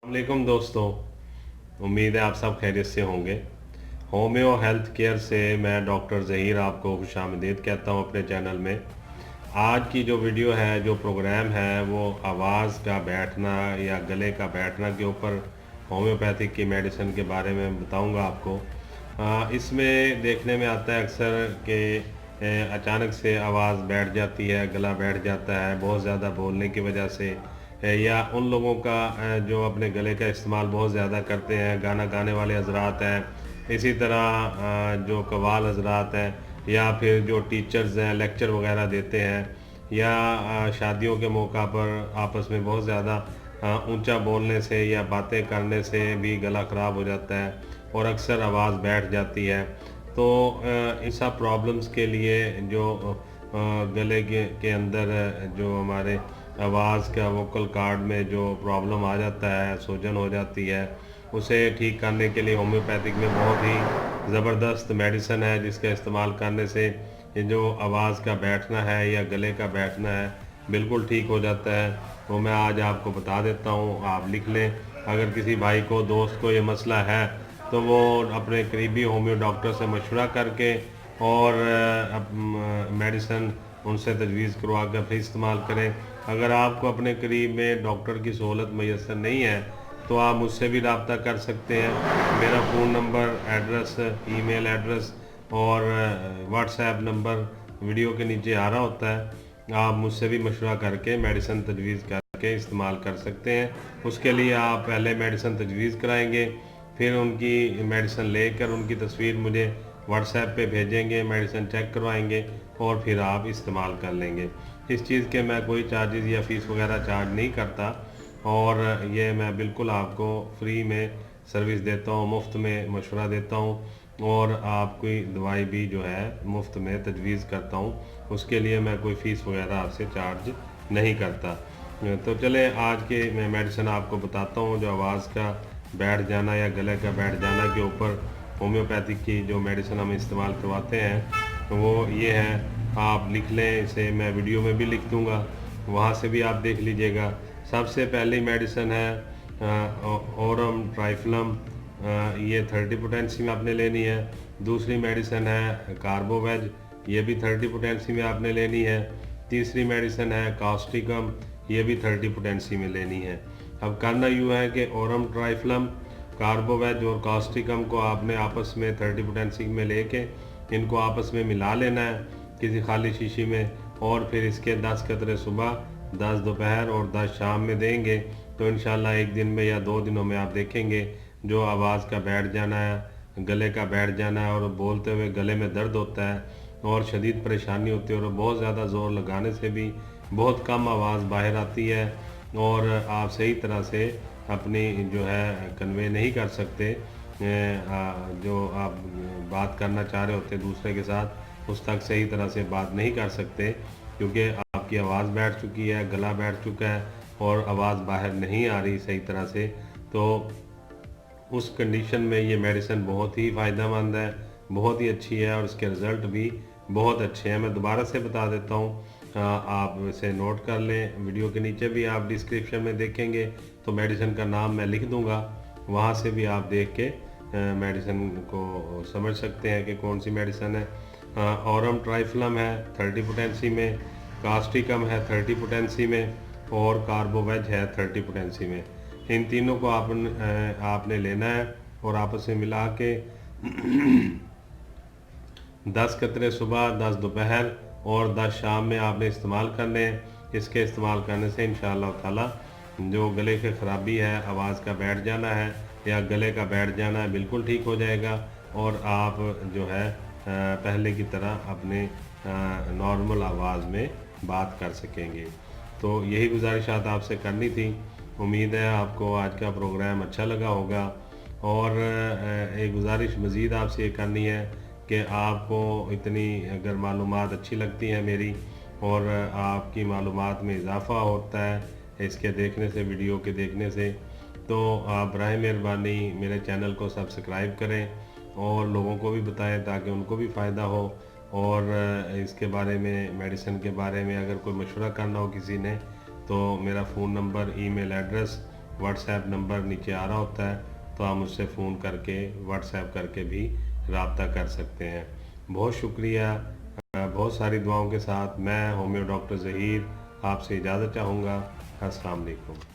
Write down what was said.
वालेकुम दोस्तों, उम्मीद है आप सब खैरियत से होंगे। होम्यो हेल्थ केयर से मैं डॉक्टर ज़हीर आपको खुशामदीद कहता हूँ अपने चैनल में। आज की जो वीडियो है, जो प्रोग्राम है, वो आवाज़ का बैठना या गले का बैठना के ऊपर होम्योपैथिक की मेडिसिन के बारे में बताऊंगा आपको। इसमें देखने में आता है अक्सर कि अचानक से आवाज़ बैठ जाती है, गला बैठ जाता है बहुत ज़्यादा बोलने की वजह से, या उन लोगों का जो अपने गले का इस्तेमाल बहुत ज़्यादा करते हैं, गाना गाने वाले हजरात हैं, इसी तरह जो कव्वाल हजरात हैं, या फिर जो टीचर्स हैं लेक्चर वगैरह देते हैं, या शादियों के मौका पर आपस में बहुत ज़्यादा ऊंचा बोलने से या बातें करने से भी गला ख़राब हो जाता है और अक्सर आवाज़ बैठ जाती है। तो इन सब प्रॉब्लम्स के लिए जो गले के अंदर जो हमारे आवाज़ का वोकल कार्ड में जो प्रॉब्लम आ जाता है, सूजन हो जाती है, उसे ठीक करने के लिए होम्योपैथिक में बहुत ही ज़बरदस्त मेडिसिन है जिसका इस्तेमाल करने से ये जो आवाज़ का बैठना है या गले का बैठना है बिल्कुल ठीक हो जाता है। वो मैं आज आपको बता देता हूँ, आप लिख लें। अगर किसी भाई को, दोस्त को ये मसला है तो वो अपने करीबी होम्यो डॉक्टर से मशवरा करके और मेडिसिन उनसे तजवीज़ करवा कर फिर इस्तेमाल करें। अगर आपको अपने करीब में डॉक्टर की सहूलत मैसर नहीं है तो आप मुझसे भी रब्ता कर सकते हैं। मेरा phone number, address, email address और व्हाट्सएप नंबर वीडियो के नीचे आ रहा होता है। आप मुझसे भी मशवरा करके मेडिसिन तजवीज़ करके इस्तेमाल कर सकते हैं। उसके लिए आप पहले मेडिसिन तजवीज़ कराएंगे, फिर उनकी मेडिसिन लेकर उनकी तस्वीर मुझे व्हाट्सएप पे भेजेंगे, मेडिसिन चेक करवाएंगे और फिर आप इस्तेमाल कर लेंगे। इस चीज़ के मैं कोई चार्जेज़ या फ़ीस वगैरह चार्ज नहीं करता और ये मैं बिल्कुल आपको फ्री में सर्विस देता हूँ, मुफ्त में मशवरा देता हूँ और आपकी दवाई भी जो है मुफ्त में तजवीज़ करता हूँ। उसके लिए मैं कोई फ़ीस वगैरह आपसे चार्ज नहीं करता। तो चले आज के मैं मेडिसिन आपको बताता हूँ। जो आवाज़ का बैठ जाना या गले का बैठ जाना के ऊपर होम्योपैथिक की जो मेडिसिन हम इस्तेमाल करवाते हैं वो ये है, आप लिख लें। इसे मैं वीडियो में भी लिख दूँगा, वहाँ से भी आप देख लीजिएगा। सबसे पहली मेडिसिन है ओरम ट्राइफ्लम, ये 30 पोटेंसी में आपने लेनी है। दूसरी मेडिसिन है कार्बोवेज, ये भी 30 पोटेंसी में आपने लेनी है। तीसरी मेडिसिन है कास्टिकम, ये भी 30 पोटेंसी में लेनी है। अब करना यूँ है कि ओरम ट्राइफ्लम, कार्बोवेज और कास्टिकम को आपने आपस में 30 पोटेंसी में लेके इनको आपस में मिला लेना है किसी खाली शीशी में, और फिर इसके 10 कतरे सुबह, 10 दोपहर और 10 शाम में देंगे तो इंशाल्लाह एक दिन में या 2 दिनों में आप देखेंगे जो आवाज़ का बैठ जाना है, गले का बैठ जाना है और बोलते हुए गले में दर्द होता है और शदीद परेशानी होती है और बहुत ज़्यादा ज़ोर लगाने से भी बहुत कम आवाज़ बाहर आती है और आप सही तरह से अपनी जो है कन्वे नहीं कर सकते। जो आप बात करना चाह रहे होते दूसरे के साथ उस तक सही तरह से बात नहीं कर सकते क्योंकि आपकी आवाज़ बैठ चुकी है, गला बैठ चुका है और आवाज़ बाहर नहीं आ रही सही तरह से। तो उस कंडीशन में ये मेडिसिन बहुत ही फ़ायदेमंद है, बहुत ही अच्छी है और इसके रिज़ल्ट भी बहुत अच्छे हैं। मैं दोबारा से बता देता हूँ, आप इसे नोट कर लें। वीडियो के नीचे भी आप डिस्क्रिप्शन में देखेंगे तो मेडिसिन का नाम मैं लिख दूँगा, वहाँ से भी आप देख के मेडिसिन को समझ सकते हैं कि कौन सी मेडिसिन है। औरम ट्राइफ्लम है 30 पोटेंसी में, कास्टिकम है 30 पोटेंसी में और कार्बोवेज है 30 पोटेंसी में। इन तीनों को आपने लेना है और आपस में मिला के 10 कतरे सुबह, 10 दोपहर और 10 शाम में आपने इस्तेमाल करने हैं। इसके इस्तेमाल करने से इंशाअल्लाह ताला जो गले की ख़राबी है, आवाज़ का बैठ जाना है या गले का बैठ जाना है, बिल्कुल ठीक हो जाएगा और आप जो है पहले की तरह अपने नॉर्मल आवाज़ में बात कर सकेंगे। तो यही गुजारिशात आपसे करनी थी। उम्मीद है आपको आज का प्रोग्राम अच्छा लगा होगा और एक गुजारिश मज़ीद आपसे ये करनी है कि आपको इतनी अगर मालूमात अच्छी लगती हैं मेरी और आपकी मालूमात में इजाफ़ा होता है इसके देखने से, वीडियो के देखने से, तो आप बराए मेहरबानी मेरे चैनल को सब्सक्राइब करें और लोगों को भी बताएं ताकि उनको भी फ़ायदा हो। और इसके बारे में, मेडिसिन के बारे में अगर कोई मशवरा करना हो किसी ने तो मेरा phone number, email address WhatsApp number नीचे आ रहा होता है, तो आप मुझसे फ़ोन करके व्हाट्सएप करके भी रब्ता कर सकते हैं। बहुत शुक्रिया। बहुत सारी दुआओं के साथ मैं होम्यो डॉक्टर ज़हीर आपसे इजाज़त चाहूँगा। अस्सलाम वालेकुम।